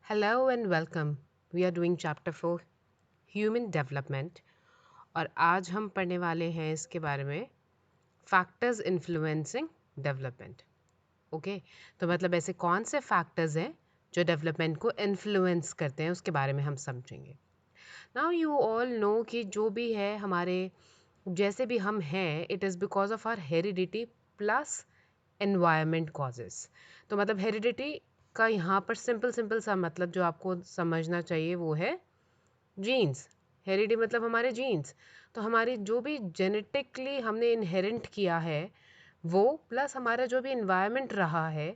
Hello and welcome. We are doing chapter 4 Human Development और आज हम पढ़ने वाले हैं इसके बारे में फैक्टर्स इन्फ्लुएंसिंग डेवलपमेंट। ओके, तो मतलब ऐसे कौन से फैक्टर्स हैं जो डेवलपमेंट को इन्फ्लुएंस करते हैं उसके बारे में हम समझेंगे। नाउ यू ऑल नो कि जो भी है हमारे जैसे भी हम हैं it is because of our heredity plus environment causes. तो मतलब हेरिडिटी का यहाँ पर सिंपल सिंपल सा मतलब जो आपको समझना चाहिए वो है जीन्स। हेरिडिटी मतलब हमारे जीन्स। तो हमारी जो भी जेनेटिकली हमने इनहेरेंट किया है वो प्लस हमारा जो भी इन्वायरमेंट रहा है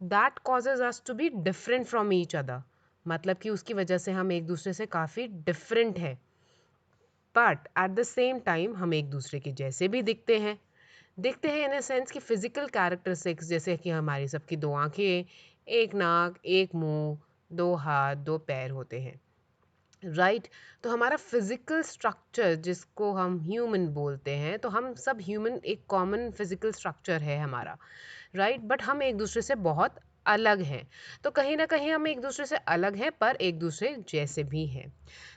that causes us to be different from each other. मतलब कि उसकी वजह से हम एक दूसरे से काफ़ी डिफरेंट हैं but at the same time हम एक दूसरे के जैसे भी दिखते हैं इन अ सेंस कि फिजिकल कैरेक्टरिस्टिक्स जैसे कि हमारी सबकी दो आंखें, एक नाक, एक मुंह, दो हाथ, दो पैर होते हैं, राइट। तो हमारा फिजिकल स्ट्रक्चर जिसको हम ह्यूमन बोलते हैं, तो हम सब ह्यूमन एक कॉमन फिजिकल स्ट्रक्चर है हमारा, राइट। बट हम एक दूसरे से बहुत अलग हैं। तो कहीं ना कहीं हम एक दूसरे से अलग हैं पर एक दूसरे जैसे भी हैं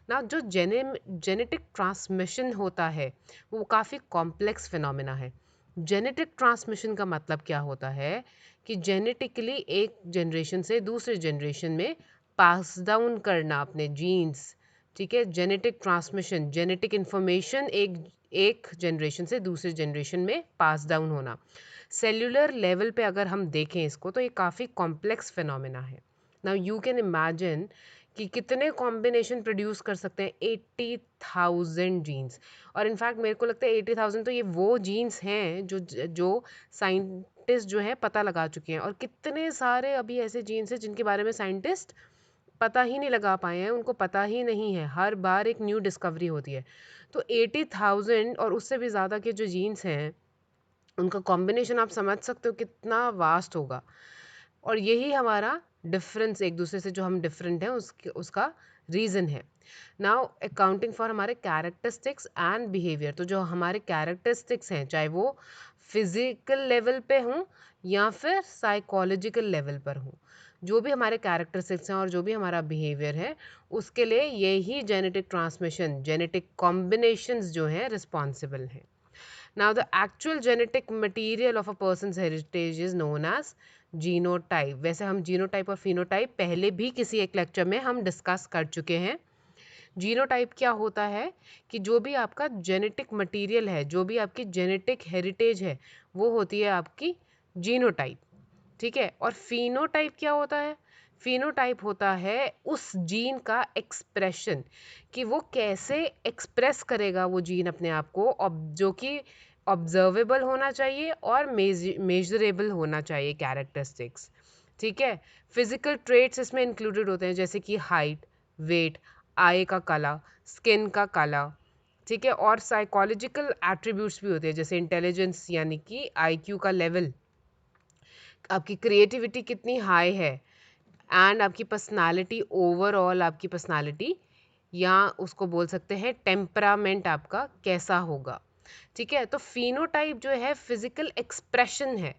ना। जो जेनेटिक ट्रांसमिशन होता है वो काफ़ी कॉम्प्लेक्स फिनोमेना है। जेनेटिक ट्रांसमिशन का मतलब क्या होता है कि जेनेटिकली एक जनरेशन से दूसरे जनरेशन में पास डाउन करना अपने जीन्स। ठीक है, जेनेटिक ट्रांसमिशन, जेनेटिक इंफॉर्मेशन एक एक जनरेशन से दूसरे जनरेशन में पास डाउन होना। सेल्यूलर लेवल पे अगर हम देखें इसको तो ये काफ़ी कॉम्प्लेक्स फिनोमेना है। नाउ यू कैन इमेजिन कि कितने कॉम्बिनेशन प्रोड्यूस कर सकते हैं 80,000 जीन्स। और इनफैक्ट मेरे को लगता है 80,000 तो ये वो जीन्स हैं जो साइंटिस्ट जो है पता लगा चुके हैं, और कितने सारे अभी ऐसे जीन्स हैं जिनके बारे में साइंटिस्ट पता ही नहीं लगा पाए हैं, उनको पता ही नहीं है। हर बार एक न्यू डिस्कवरी होती है। तो 80,000 और उससे भी ज़्यादा के जो जीन्स हैं उनका कॉम्बिनेशन आप समझ सकते हो कितना वास्ट होगा। और यही हमारा डिफरेंस, एक दूसरे से जो हम डिफरेंट हैं उसका रीज़न है। नाउ अकाउंटिंग फॉर हमारे कैरेक्टरिस्टिक्स एंड बिहेवियर। तो जो हमारे कैरेक्टरिस्टिक्स हैं चाहे वो फिजिकल लेवल पे हों या फिर साइकोलॉजिकल लेवल पर हों, जो भी हमारे कैरेक्टरिस्टिक्स हैं और जो भी हमारा बिहेवियर है उसके लिए यही जेनेटिक ट्रांसमिशन, जेनेटिक कॉम्बिनेशंस जो हैं रिस्पॉन्सिबल हैं। Now, the actual genetic material of a person's heritage is known as genotype. वैसे हम जीनोटाइप और फिनोटाइप पहले भी किसी एक लेक्चर में हम डिस्कस कर चुके हैं। जीनोटाइप क्या होता है कि जो भी आपका जेनेटिक मटेरियल है, जो भी आपकी जेनेटिक हेरिटेज है, वो होती है आपकी जीनोटाइप। ठीक है, और फिनोटाइप क्या होता है? फिनोटाइप होता है उस जीन का एक्सप्रेशन, कि वो कैसे एक्सप्रेस करेगा वो जीन अपने आप को, जो कि ऑब्जर्वेबल होना चाहिए और मेजरेबल होना चाहिए कैरेक्टरिस्टिक्स। ठीक है, फिजिकल ट्रेट्स इसमें इंक्लूडेड होते हैं जैसे कि हाइट, वेट, आई का कलर, स्किन का कलर। ठीक है, और साइकोलॉजिकल एट्रीब्यूट्स भी होते हैं जैसे इंटेलिजेंस यानी कि आईक्यू का लेवल, आपकी क्रिएटिविटी कितनी हाई है, एंड आपकी पर्सनालिटी, ओवरऑल आपकी पर्सनालिटी या उसको बोल सकते हैं टेम्परामेंट आपका कैसा होगा। ठीक है, तो फिनोटाइप जो है फिजिकल एक्सप्रेशन है।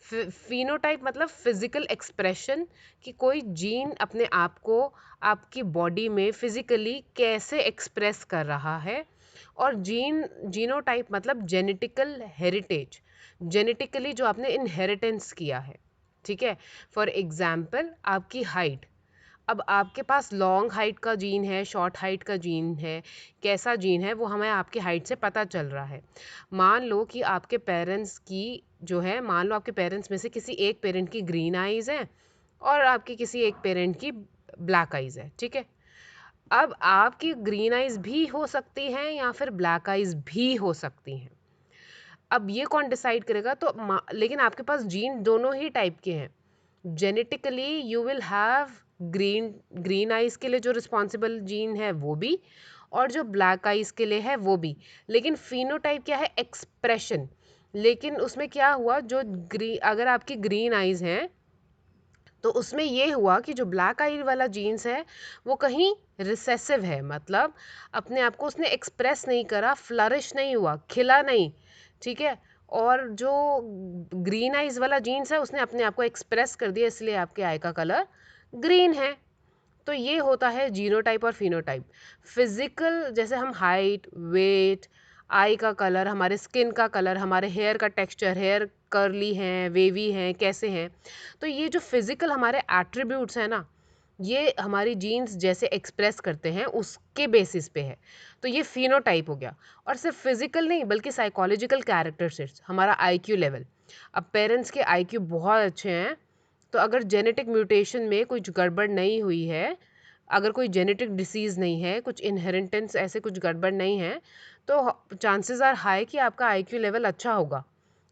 फिनोटाइप मतलब फिजिकल एक्सप्रेशन, कि कोई जीन अपने आप को आपकी बॉडी में फिजिकली कैसे एक्सप्रेस कर रहा है। और जीनोटाइप मतलब जेनेटिकल हेरिटेज, जेनेटिकली जो आपने इनहेरिटेंस किया है। ठीक है, फॉर एग्जाम्पल आपकी हाइट। अब आपके पास लॉन्ग हाइट का जीन है, शॉर्ट हाइट का जीन है, कैसा जीन है वो हमें आपकी हाइट से पता चल रहा है। मान लो कि आपके पेरेंट्स की जो है, मान लो आपके पेरेंट्स में से किसी एक पेरेंट की ग्रीन आइज़ है और आपके किसी एक पेरेंट की ब्लैक आइज़ है। ठीक है, अब आपकी ग्रीन आइज़ भी हो सकती हैं या फिर ब्लैक आइज़ भी हो सकती हैं। अब ये कौन डिसाइड करेगा? तो लेकिन आपके पास जीन दोनों ही टाइप के हैं। Genetically you will have green green eyes के लिए जो रिस्पॉन्सिबल जीन है वो भी, और जो ब्लैक आइज़ के लिए है वो भी। लेकिन फिनोटाइप क्या है? एक्सप्रेशन। लेकिन उसमें क्या हुआ, अगर आपकी ग्रीन आइज़ हैं तो उसमें ये हुआ कि जो ब्लैक आई वाला जीन्स है वो कहीं रिसेसिव है, मतलब अपने आप को उसने एक्सप्रेस नहीं करा, फ्लरिश नहीं हुआ, खिला नहीं। ठीक है, और जो ग्रीन आइज वाला जीन्स है उसने अपने आप को एक्सप्रेस कर दिया, इसलिए आपके आई का कलर ग्रीन है। तो ये होता है जीनोटाइप और फिनोटाइप। फिजिकल, जैसे हम हाइट, वेट, आई का कलर, हमारे स्किन का कलर, हमारे हेयर का टेक्सचर, हेयर कर्ली हैं, वेवी हैं, कैसे हैं, तो ये जो फिजिकल हमारे एट्रीब्यूट्स हैं ना, ये हमारी जीन्स जैसे एक्सप्रेस करते हैं उसके बेसिस पे है। तो ये फिनोटाइप हो गया। और सिर्फ फिजिकल नहीं बल्कि साइकोलॉजिकल कैरेक्टरिस्टिक्स, हमारा आईक्यू लेवल। अब पेरेंट्स के आईक्यू बहुत अच्छे हैं, तो अगर जेनेटिक म्यूटेशन में कुछ गड़बड़ नहीं हुई है, अगर कोई जेनेटिक डिसीज़ नहीं है, कुछ इनहेरिटेंस ऐसे कुछ गड़बड़ नहीं है, तो चांसेस आर हाई कि आपका आईक्यू लेवल अच्छा होगा,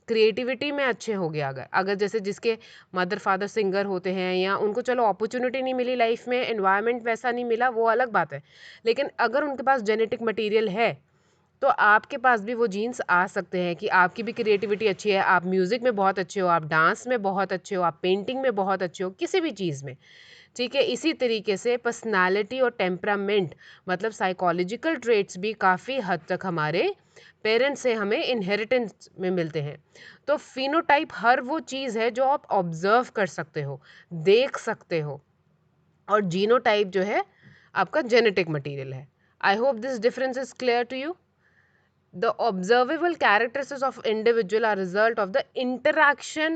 क्रिएटिविटी में अच्छे हो गया। अगर अगर जैसे जिसके मदर फादर सिंगर होते हैं, या उनको चलो अपॉर्चुनिटी नहीं मिली लाइफ में, एनवायरनमेंट वैसा नहीं मिला, वो अलग बात है, लेकिन अगर उनके पास जेनेटिक मटेरियल है तो आपके पास भी वो जीन्स आ सकते हैं कि आपकी भी क्रिएटिविटी अच्छी है, आप म्यूज़िक में बहुत अच्छे हो, आप डांस में बहुत अच्छे हो, आप पेंटिंग में बहुत अच्छे हो, किसी भी चीज़ में। ठीक है, इसी तरीके से पर्सनालिटी और टेम्परामेंट, मतलब साइकोलॉजिकल ट्रेट्स भी काफ़ी हद तक हमारे पेरेंट्स से हमें इनहेरिटेंस में मिलते हैं। तो फिनोटाइप हर वो चीज़ है जो आप ऑब्जर्व कर सकते हो, देख सकते हो, और जीनोटाइप जो है आपका जेनेटिक मटेरियल है। I hope this difference is clear to you. The observable characteristics of individual are result of the interaction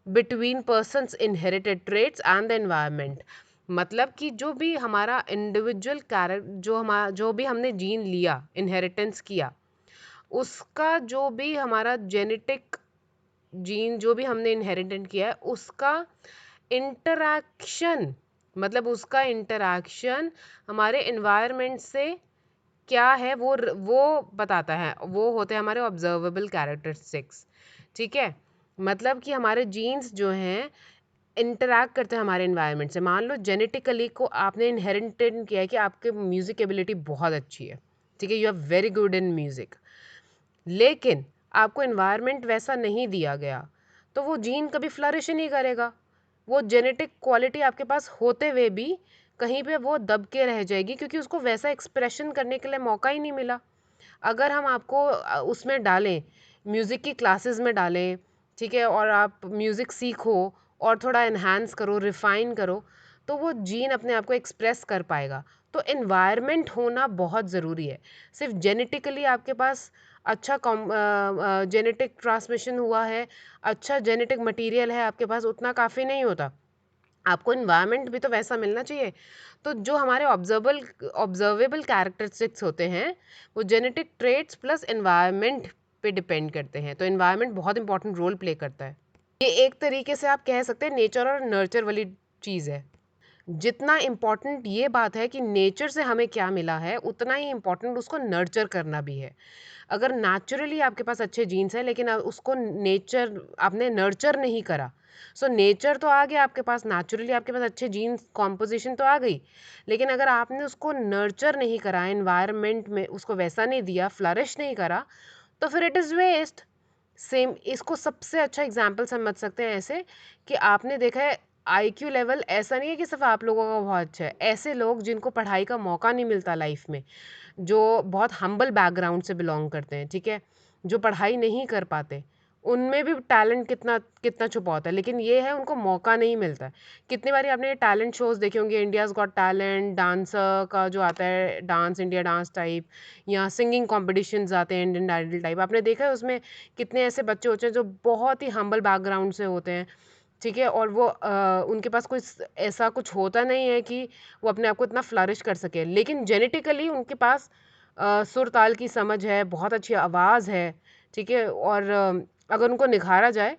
between person's inherited traits and the environment। मतलब कि जो भी हमारा इंडिविजुअल कैरेक्टर, जो भी हमने जीन लिया, इनहेरिटेंस किया, उसका जो भी हमारा जेनेटिक जीन जो भी हमने इनहेरिटेट किया है, उसका इंटरैक्शन, मतलब उसका इंटरैक्शन हमारे इन्वायरमेंट से क्या है, वो बताता है। वो होते हैं हमारे ऑब्जर्वेबल कैरेक्टरिस्टिक्स। ठीक है, मतलब कि हमारे जीन्स जो हैं इंटरैक्ट करते हैं हमारे इन्वायरमेंट से। मान लो जेनेटिकली को आपने इनहेरिटेड किया है कि आपके म्यूज़िक एबिलिटी बहुत अच्छी है, ठीक है, you are very good in music, लेकिन आपको इन्वायरमेंट वैसा नहीं दिया गया, तो वो जीन कभी फ्लरिश ही नहीं करेगा। वो जेनेटिक क्वालिटी आपके पास होते हुए भी कहीं पे वो दब के रह जाएगी, क्योंकि उसको वैसा एक्सप्रेशन करने के लिए मौका ही नहीं मिला। अगर हम आपको उसमें डालें, म्यूज़िक की क्लासेस में डालें, ठीक है, और आप म्यूज़िक सीखो और थोड़ा इन्हांस करो, रिफ़ाइन करो, तो वो जीन अपने आप को एक्सप्रेस कर पाएगा। तो एनवायरनमेंट होना बहुत ज़रूरी है। सिर्फ जेनेटिकली आपके पास अच्छा जेनेटिक ट्रांसमिशन हुआ है, अच्छा जेनेटिक मटेरियल है आपके पास, उतना काफ़ी नहीं होता। आपको इन्वायरमेंट भी तो वैसा मिलना चाहिए। तो जो हमारे ऑब्जर्वेबल कैरेक्टरिस्टिक्स होते हैं, वो जेनेटिक ट्रेट्स प्लस इन्वायरमेंट पे डिपेंड करते हैं। तो इन्वायरमेंट बहुत इंपॉर्टेंट रोल प्ले करता है। ये एक तरीके से आप कह सकते हैं नेचर और नर्चर वाली चीज़ है। जितना इम्पोर्टेंट ये बात है कि नेचर से हमें क्या मिला है, उतना ही इम्पोर्टेंट उसको नर्चर करना भी है। अगर नेचुरली आपके पास अच्छे जीन्स हैं, लेकिन उसको नेचर आपने नर्चर नहीं करा, सो नेचर तो आ गया आपके पास, नेचुरली आपके पास अच्छे जीन्स कॉम्पोजिशन तो आ गई, लेकिन अगर आपने उसको नर्चर नहीं करा, एनवायरनमेंट में उसको वैसा नहीं दिया, फ्लरिश नहीं करा, तो फिर इट इज़ वेस्ट। सेम इसको सबसे अच्छा एग्जाम्पल समझ सकते हैं ऐसे कि आपने देखा है आईक्यू लेवल ऐसा नहीं है कि सिर्फ आप लोगों का बहुत अच्छा है। ऐसे लोग जिनको पढ़ाई का मौका नहीं मिलता लाइफ में, जो बहुत हम्बल बैकग्राउंड से बिलोंग करते हैं, ठीक है, जो पढ़ाई नहीं कर पाते, उनमें भी टैलेंट कितना कितना छुपा होता है, लेकिन ये है उनको मौका नहीं मिलता है। कितनी बारी आपने टैलेंट शोज देखे होंगे, इंडियाज़ गॉट टैलेंट, डांसर का जो आता है, डांस इंडिया डांस टाइप, या सिंगिंग कॉम्पिटिशन्स आते हैं, इंडियन आइडल टाइप, आपने देखा है उसमें कितने ऐसे बच्चे होते हैं जो बहुत ही हम्बल बैकग्राउंड से होते हैं, ठीक है, और वो उनके पास कोई ऐसा कुछ होता नहीं है कि वो अपने आप को इतना फ्लरिश कर सके, लेकिन जेनेटिकली उनके पास सुर ताल की समझ है, बहुत अच्छी आवाज़ है, ठीक है, और अगर उनको निखारा जाए,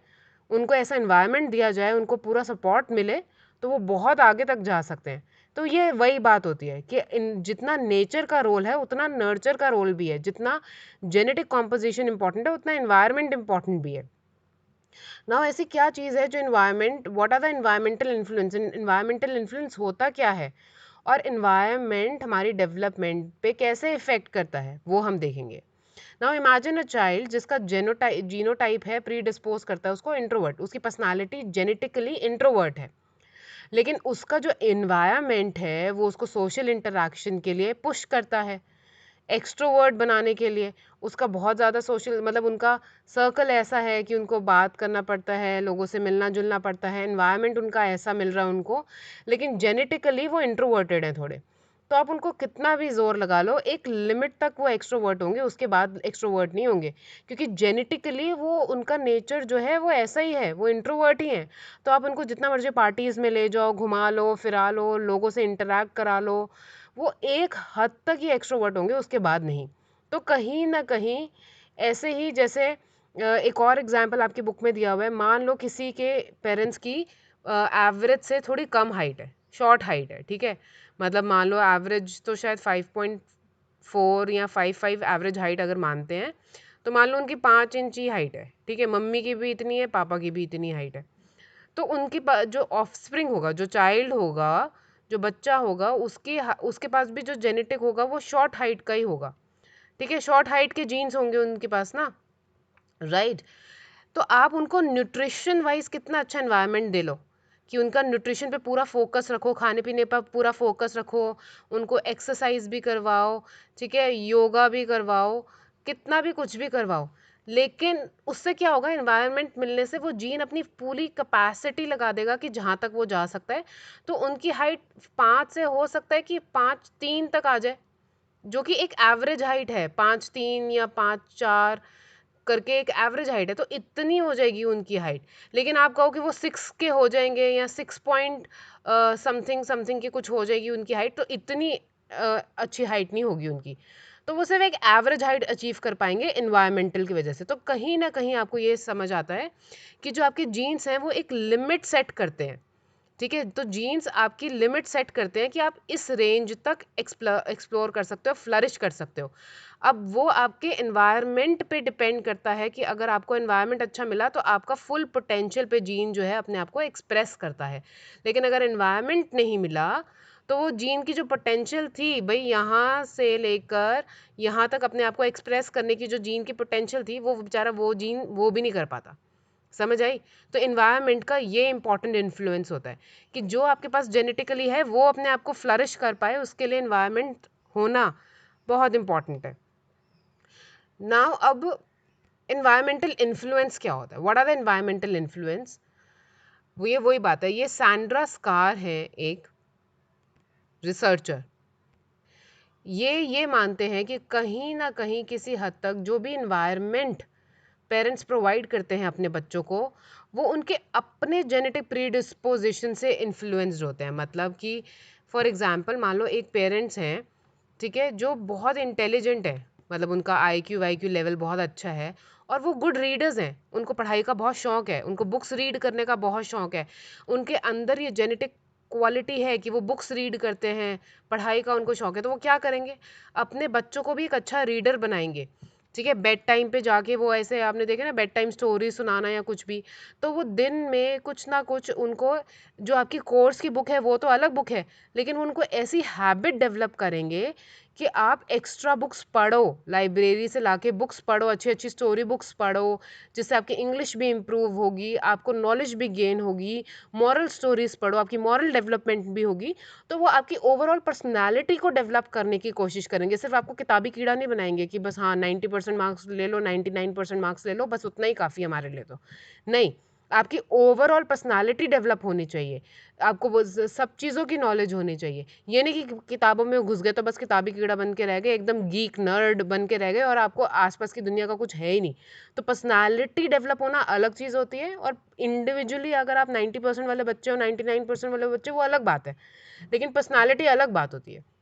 उनको ऐसा इन्वायरमेंट दिया जाए, उनको पूरा सपोर्ट मिले, तो वो बहुत आगे तक जा सकते हैं। तो ये वही बात होती है कि जितना नेचर का रोल है उतना नर्चर का रोल भी है, जितना जेनेटिक कॉम्पोजिशन इंपॉर्टेंट है उतना इन्वायरमेंट इंपॉर्टेंट भी है। नाउ ऐसी क्या चीज़ है जो environment, what are the environmental influence, environmental influence होता क्या है, और इन्वायरमेंट हमारी डेवलपमेंट पे कैसे इफेक्ट करता है, वो हम देखेंगे। नाउ इमेजिन अ चाइल्ड जिसका जीनोटाइप है प्री डिस्पोज करता है उसको इंट्रोवर्ट, उसकी पर्सनालिटी जेनेटिकली इंट्रोवर्ट है, लेकिन उसका जो इन्वायरमेंट है वो उसको सोशल इंटरेक्शन के लिए पुश करता है, एक्सट्रोवर्ट बनाने के लिए उसका बहुत ज़्यादा सोशल मतलब उनका सर्कल ऐसा है कि उनको बात करना पड़ता है, लोगों से मिलना जुलना पड़ता है, एनवायरनमेंट उनका ऐसा मिल रहा है उनको, लेकिन जेनेटिकली वो इंट्रोवर्टेड है थोड़े। तो आप उनको कितना भी जोर लगा लो, एक लिमिट तक वो एक्सट्रोवर्ट होंगे, उसके बाद एक्सट्रोवर्ट नहीं होंगे, क्योंकि जेनेटिकली वो उनका नेचर जो है वो ऐसा ही है, वो इंट्रोवर्ट ही है। तो आप उनको जितना मर्जी पार्टीज में ले जाओ, घुमा लो फिरा लो, लोगों से इंटरेक्ट करा लो, वो एक हद तक ही एक्सट्रोवर्ट होंगे, उसके बाद नहीं। तो कहीं ना कहीं ऐसे ही जैसे एक और एग्जाम्पल आपकी बुक में दिया हुआ है, मान लो किसी के पेरेंट्स की एवरेज से थोड़ी कम हाइट है, शॉर्ट हाइट है, ठीक है, मतलब मान लो एवरेज तो शायद 5.4 या 5.5 एवरेज हाइट अगर मानते हैं, तो मान लो उनकी 5 इंच ही हाइट है, ठीक है, मम्मी की भी इतनी है, पापा की भी इतनी हाइट है। तो उनकी जो ऑफस्प्रिंग होगा, जो चाइल्ड होगा, जो बच्चा होगा, उसके पास भी जो जेनेटिक होगा वो शॉर्ट हाइट का ही होगा, ठीक है, शॉर्ट हाइट के जीन्स होंगे उनके पास ना, राइट। तो आप उनको न्यूट्रिशन वाइज कितना अच्छा एनवायरनमेंट दे लो, कि उनका न्यूट्रिशन पे पूरा फोकस रखो, खाने पीने पर पूरा फोकस रखो, उनको एक्सरसाइज भी करवाओ, ठीक है, योगा भी करवाओ, कितना भी कुछ भी करवाओ, लेकिन उससे क्या होगा, एनवायरनमेंट मिलने से वो जीन अपनी पूरी कैपेसिटी लगा देगा कि जहाँ तक वो जा सकता है। तो उनकी हाइट 5 से हो सकता है कि 5.3 तक आ जाए, जो कि एक एवरेज हाइट है, 5.3 या 5.4 करके एक एवरेज हाइट है, तो इतनी हो जाएगी उनकी हाइट। लेकिन आप कहो कि वो 6 के हो जाएंगे या 6 पॉइंट समथिंग समथिंग की कुछ हो जाएगी उनकी हाइट, तो इतनी अच्छी हाइट नहीं होगी उनकी। तो वो सिर्फ एक एवरेज हाइट अचीव कर पाएंगे इन्वायरमेंटल की वजह से। तो कहीं ना कहीं आपको ये समझ आता है कि जो आपके जीन्स हैं वो एक लिमिट सेट करते हैं, ठीक है, तो जीन्स आपकी लिमिट सेट करते हैं कि आप इस रेंज तक एक्सप्लोर कर सकते हो, फ्लरिश कर सकते हो। अब वो आपके एनवायरनमेंट पे डिपेंड करता है कि अगर आपको एनवायरनमेंट अच्छा मिला तो आपका फुल पोटेंशियल पे जीन जो है अपने आप को एक्सप्रेस करता है। लेकिन अगर एनवायरनमेंट नहीं मिला तो वो जीन की जो पोटेंशियल थी भाई, यहाँ से लेकर यहाँ तक अपने आप को एक्सप्रेस करने की जो जीन की पोटेंशियल थी, वो बेचारा वो जीन वो भी नहीं कर पाता। समझ आई? तो एनवायरनमेंट का ये इंपॉर्टेंट इन्फ्लुएंस होता है कि जो आपके पास जेनेटिकली है वो अपने आप को फ्लरिश कर पाए, उसके लिए एनवायरनमेंट होना बहुत इंपॉर्टेंट है। नाउ अब एनवायरमेंटल इन्फ्लुएंस क्या होता है, what are the environmental influence? ये वही बात है, ये सैंड्रा स्कार है एक रिसर्चर, ये मानते हैं कि कहीं ना कहीं किसी हद तक जो भी इन्वायरमेंट पेरेंट्स प्रोवाइड करते हैं अपने बच्चों को, वो उनके अपने जेनेटिक प्रीडिस्पोजिशन से इन्फ्लुएंस्ड होते हैं। मतलब कि फॉर एग्जांपल मान लो एक पेरेंट्स हैं, ठीक है, जो बहुत इंटेलिजेंट है, मतलब उनका आईक्यू वाईक्यू लेवल बहुत अच्छा है, और वो गुड रीडर्स हैं, उनको पढ़ाई का बहुत शौक है, उनको बुक्स रीड करने का बहुत शौक है, उनके अंदर ये जेनेटिक क्वालिटी है कि वो बुक्स रीड करते हैं, पढ़ाई का उनको शौक है, तो वो क्या करेंगे, अपने बच्चों को भी एक अच्छा रीडर बनाएंगे, ठीक है, बेड टाइम पे जाके वो ऐसे आपने देखे ना बेड टाइम स्टोरी सुनाना या कुछ भी, तो वो दिन में कुछ ना कुछ उनको, जो आपकी कोर्स की बुक है वो तो अलग बुक है, लेकिन वो उनको ऐसी हैबिट डेवलप करेंगे कि आप एक्स्ट्रा बुक्स पढ़ो, लाइब्रेरी से लाके बुक्स पढ़ो, अच्छी अच्छी स्टोरी बुक्स पढ़ो, जिससे आपकी इंग्लिश भी इम्प्रूव होगी, आपको नॉलेज भी गेन होगी, मॉरल स्टोरीज पढ़ो, आपकी मॉरल डेवलपमेंट भी होगी। तो वो आपकी ओवरऑल पर्सनालिटी को डेवलप करने की कोशिश करेंगे, सिर्फ आपको किताबी कीड़ा नहीं बनाएंगे कि बस हाँ 90% मार्क्स ले लो, 99% मार्क्स ले लो, बस उतना ही काफ़ी हमारे लिए, तो नहीं, आपकी ओवरऑल पर्सनालिटी डेवलप होनी चाहिए, आपको वो सब चीज़ों की नॉलेज होनी चाहिए। ये नहीं कि किताबों में घुस गए तो बस किताबी कीड़ा बन के रह गए, एकदम गीक नर्ड बन के रह गए और आपको आसपास की दुनिया का कुछ है ही नहीं। तो पर्सनालिटी डेवलप होना अलग चीज़ होती है, और इंडिविजुअली अगर आप 90% वाले बच्चे हो, 99% वाले बच्चे, वो अलग बात है, लेकिन पर्सनालिटी अलग बात होती है।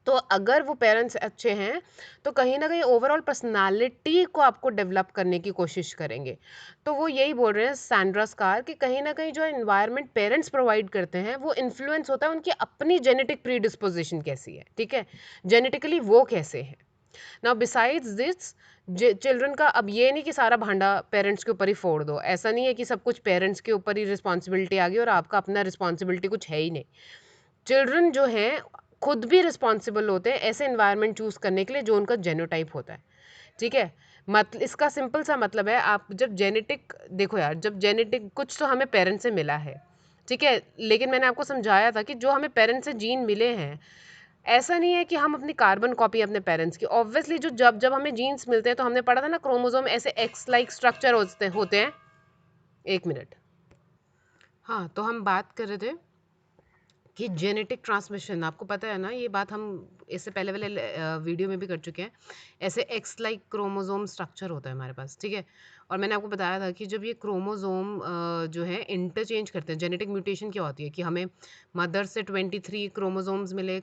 तो अगर वो पेरेंट्स अच्छे हैं तो कहीं ना कहीं ओवरऑल पर्सनालिटी को आपको डेवलप करने की कोशिश करेंगे। तो वो यही बोल रहे हैं सैंड्रा स्कार कि कहीं ना कहीं जो एनवायरनमेंट पेरेंट्स प्रोवाइड करते हैं वो इन्फ्लुएंस होता है उनकी अपनी जेनेटिक प्रीडिस्पोजिशन कैसी है, ठीक है, जेनेटिकली वो कैसे है। नाउ बिसाइड्स दिस, चिल्ड्रन का, अब ये नहीं कि सारा भांडा पेरेंट्स के ऊपर ही फोड़ दो, ऐसा नहीं है कि सब कुछ पेरेंट्स के ऊपर ही रिस्पॉन्सिबिलिटी आ गई और आपका अपना रिस्पॉन्सिबिलिटी कुछ है ही नहीं। चिल्ड्रन जो हैं खुद भी रिस्पॉन्सिबल होते हैं ऐसे इन्वायरमेंट चूज करने के लिए जो उनका जेनोटाइप होता है, ठीक है। इसका सिंपल सा मतलब है, आप जब जेनेटिक देखो यार, जब जेनेटिक कुछ तो हमें पेरेंट्स से मिला है, ठीक है, लेकिन मैंने आपको समझाया था कि जो हमें पेरेंट्स से जीन मिले हैं, ऐसा नहीं है कि हम अपनी कार्बन कॉपी अपने पेरेंट्स की, ऑब्वियसली जो जब जब हमें जीन्स मिलते हैं तो हमने पढ़ा था ना क्रोमोसोम ऐसे एक्स लाइक स्ट्रक्चर होते हैं। एक मिनट। हाँ, तो हम बात कर रहे थे कि जेनेटिक ट्रांसमिशन, आपको पता है ना, ये बात हम इससे पहले वाले वीडियो में भी कर चुके हैं। ऐसे एक्स लाइक क्रोमोसोम स्ट्रक्चर होता है हमारे पास, ठीक है। और मैंने आपको बताया था कि जब ये क्रोमोसोम जो है इंटरचेंज करते हैं, जेनेटिक म्यूटेशन क्या होती है कि हमें मदर से 23 क्रोमोसोम्स मिले,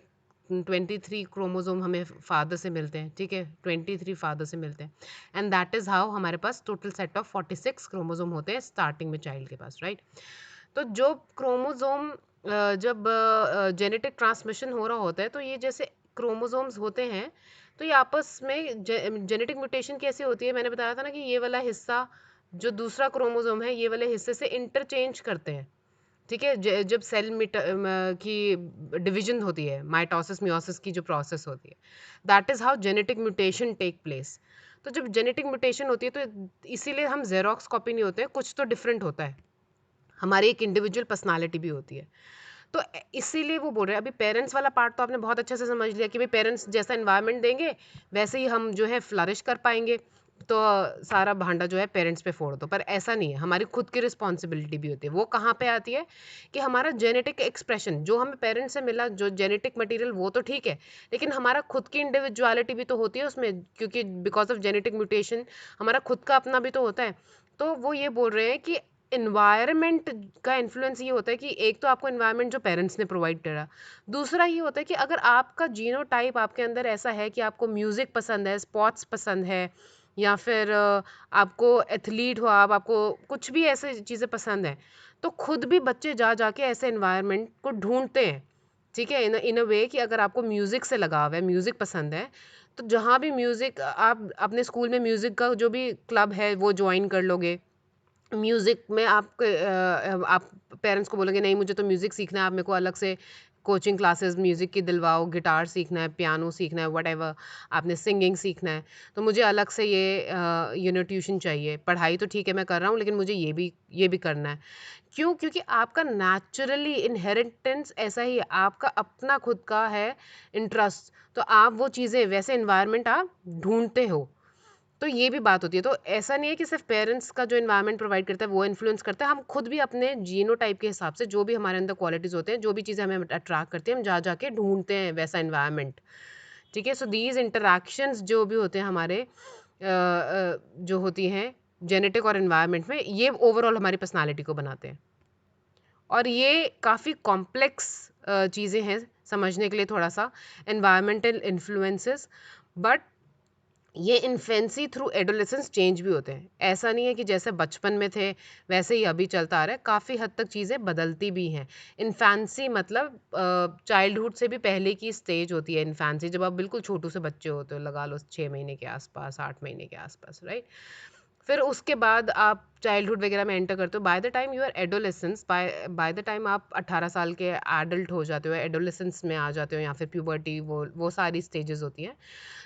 23 क्रोमोसोम हमें फादर से मिलते हैं, ठीक है, 23 फादर से मिलते हैं, एंड दैट इज़ हाउ हमारे पास टोटल सेट ऑफ 46 क्रोमोसोम होते हैं स्टार्टिंग में चाइल्ड के पास, राइट। तो जो क्रोमोसोम जब जेनेटिक ट्रांसमिशन हो रहा होता है तो ये जैसे क्रोमोसोम्स होते हैं, तो ये आपस में जेनेटिक म्यूटेशन कैसे होती है, मैंने बताया था ना कि ये वाला हिस्सा जो दूसरा क्रोमोसोम है ये वाले हिस्से से इंटरचेंज करते हैं, ठीक है। जब सेल की डिवीजन होती है, माइटोसिस मियोसिस की जो प्रोसेस होती है, that is how genetic mutation take place. तो जब जेनेटिक म्यूटेशन होती है तो इसीलिए हम जेरोक्स कॉपी नहीं होते हैं, कुछ तो डिफरेंट होता है, हमारी एक इंडिविजुअल पर्सनालिटी भी होती है। तो इसीलिए वो बोल रहे हैं, अभी पेरेंट्स वाला पार्ट तो आपने बहुत अच्छे से समझ लिया कि भाई पेरेंट्स जैसा एनवायरनमेंट देंगे वैसे ही हम जो है फ्लरिश कर पाएंगे, तो सारा भांडा जो है पेरेंट्स पे फोड़ दो। पर ऐसा नहीं है, हमारी खुद की रिस्पॉन्सिबिलिटी भी होती है। वो कहाँ पे आती है कि हमारा जेनेटिक एक्सप्रेशन जो हमें पेरेंट्स से मिला, जो जेनेटिक मटेरियल, वो तो ठीक है, लेकिन हमारा खुद की इंडिविजुअलिटी भी तो होती है उसमें, क्योंकि बिकॉज ऑफ जेनेटिक म्यूटेशन हमारा खुद का अपना भी तो होता है। तो वो ये बोल रहे हैं कि इन्वायरमेंट का इन्फ्लुएंस ये होता है कि एक तो आपको इन्वायरमेंट जो पेरेंट्स ने प्रोवाइड करा, दूसरा ये होता है कि अगर आपका जीनोटाइप आपके अंदर ऐसा है कि आपको म्यूज़िक पसंद है, स्पोर्ट्स पसंद है, या फिर आपको एथलीट हो आप, आपको कुछ भी ऐसे चीज़ें पसंद हैं, तो खुद भी बच्चे जा जाके ऐसे इन्वायरमेंट को ढूंढते हैं, ठीक है। इन अ वे कि अगर आपको म्यूज़िक से लगाव है, म्यूज़िक पसंद है, तो जहाँ भी म्यूज़िक, आप अपने स्कूल में म्यूज़िक का जो भी क्लब है वो ज्वाइन कर लोगे। म्यूज़िक में आप पेरेंट्स को बोलोगे नहीं मुझे तो म्यूज़िक सीखना है, आप मेरे को अलग से कोचिंग क्लासेस म्यूज़िक की दिलवाओ, गिटार सीखना है, पियानो सीखना है, व्हाटएवर, आपने सिंगिंग सीखना है, तो मुझे अलग से ये ट्यूशन चाहिए। पढ़ाई तो ठीक है मैं कर रहा हूँ, लेकिन मुझे ये भी करना है। क्यों? क्योंकि आपका नेचुरली इनहेरिटेंस ऐसा ही है, आपका अपना खुद का है इंटरेस्ट, तो आप वो चीज़ें, वैसे इन्वायरमेंट आप ढूंढते हो। तो ये भी बात होती है। तो ऐसा नहीं है कि सिर्फ पेरेंट्स का जो एनवायरनमेंट प्रोवाइड करता है वो इन्फ्लुएंस करता है, हम खुद भी अपने जीनोटाइप के हिसाब से जो भी हमारे अंदर क्वालिटीज़ होते हैं, जो भी चीज़ें हमें अट्रैक्ट करती हैं, हम जा जाके ढूंढते हैं वैसा एनवायरनमेंट, ठीक है। सो दीज इंटरैक्शंस जो भी होते हैं हमारे जो होती हैं जेनेटिक और एनवायरनमेंट में, ये ओवरऑल हमारी पर्सनालिटी को बनाते हैं। और ये काफ़ी कॉम्प्लेक्स चीज़ें हैं समझने के लिए, थोड़ा सा एनवायरमेंटल इन्फ्लुएंसेस, बट ये इन्फेंसी थ्रू एडोलेसेंस चेंज भी होते हैं। ऐसा नहीं है कि जैसे बचपन में थे वैसे ही अभी चलता आ रहा है, काफ़ी हद तक चीज़ें बदलती भी हैं। इन्फेंसी मतलब चाइल्डहुड से भी पहले की स्टेज होती है इन्फेंसी, जब आप बिल्कुल छोटू से बच्चे होते हो, लगा लो 6 महीने के आसपास, 8 महीने के आसपास, राइट। फिर उसके बाद आप चाइल्डहुड वगैरह में एंटर करते हो, by the time you are adolescence, by the time आप 18 साल के एडल्ट हो जाते हो, एडोलेसेंस में आ जाते हो, या फिर प्यूबर्टी, वो सारी स्टेजेस होती हैं।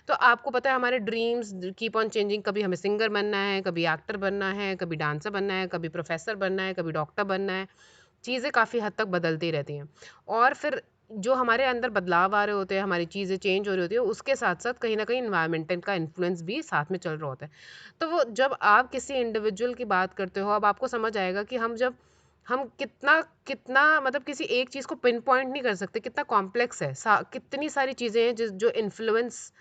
तो आपको पता है हमारे ड्रीम्स कीप ऑन चेंजिंग, कभी हमें सिंगर बनना है, कभी एक्टर बनना है, कभी डांसर बनना है, कभी प्रोफेसर बनना है, कभी डॉक्टर बनना है, चीज़ें काफ़ी हद तक बदलती रहती हैं। और फिर जो हमारे अंदर बदलाव आ रहे होते हैं, हमारी चीज़ें चेंज हो रही होती है, उसके साथ साथ कहीं ना कहीं इन्वायरमेंटल का इन्फ्लुएंस भी साथ में चल रहा होता है। तो वो जब आप किसी इंडिविजुअल की बात करते हो, अब आपको समझ आएगा कि हम कितना कितना मतलब किसी एक चीज़ को पिन पॉइंट नहीं कर सकते, कितना कॉम्प्लेक्स है, कितनी सारी चीज़ें हैं जो इन्फ्लुएंस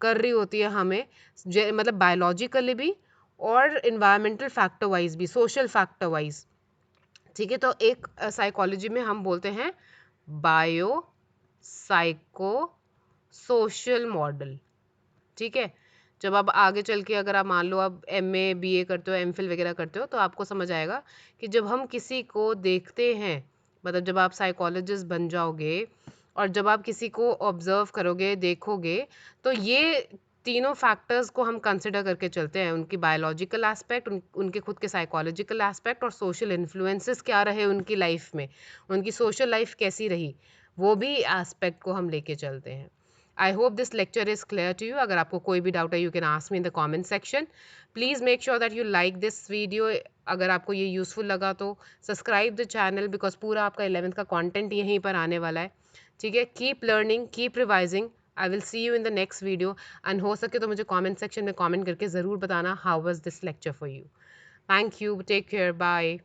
कर रही होती है हमें, मतलब बायोलॉजिकली भी और इन्वायरमेंटल फैक्टर वाइज भी, सोशल फैक्टर वाइज, ठीक है। तो एक साइकोलॉजी में हम बोलते हैं बायो साइको सोशल मॉडल, ठीक है। जब आप आगे चल के अगर आप मान लो आप MA BA करते हो, MPhil वगैरह करते हो, तो आपको समझ आएगा कि जब हम किसी को देखते हैं, मतलब जब आप साइकोलॉजिस्ट बन जाओगे और जब आप किसी को ऑब्जर्व करोगे, देखोगे, तो ये तीनों फैक्टर्स को हम कंसिडर करके चलते हैं, उनकी बायोलॉजिकल एस्पेक्ट, उनके खुद के साइकोलॉजिकल एस्पेक्ट, और सोशल इन्फ्लुएंसेस क्या रहे उनकी लाइफ में, उनकी सोशल लाइफ कैसी रही, वो भी एस्पेक्ट को हम लेके चलते हैं। I hope this lecture is clear to you. अगर आपको कोई भी डाउट है you can ask me in the comment section. Please make sure that you like this video. अगर आपको ये यूज़फुल लगा तो सब्सक्राइब द चैनल, बिकॉज पूरा आपका 11th का कंटेंट यहीं पर आने वाला है। ठीक है, keep learning, keep revising. I will see you in the next video and हो सके तो मुझे कमेंट सेक्शन में कमेंट करके ज़रूर बताना how was this lecture for you. Thank you, take care, bye.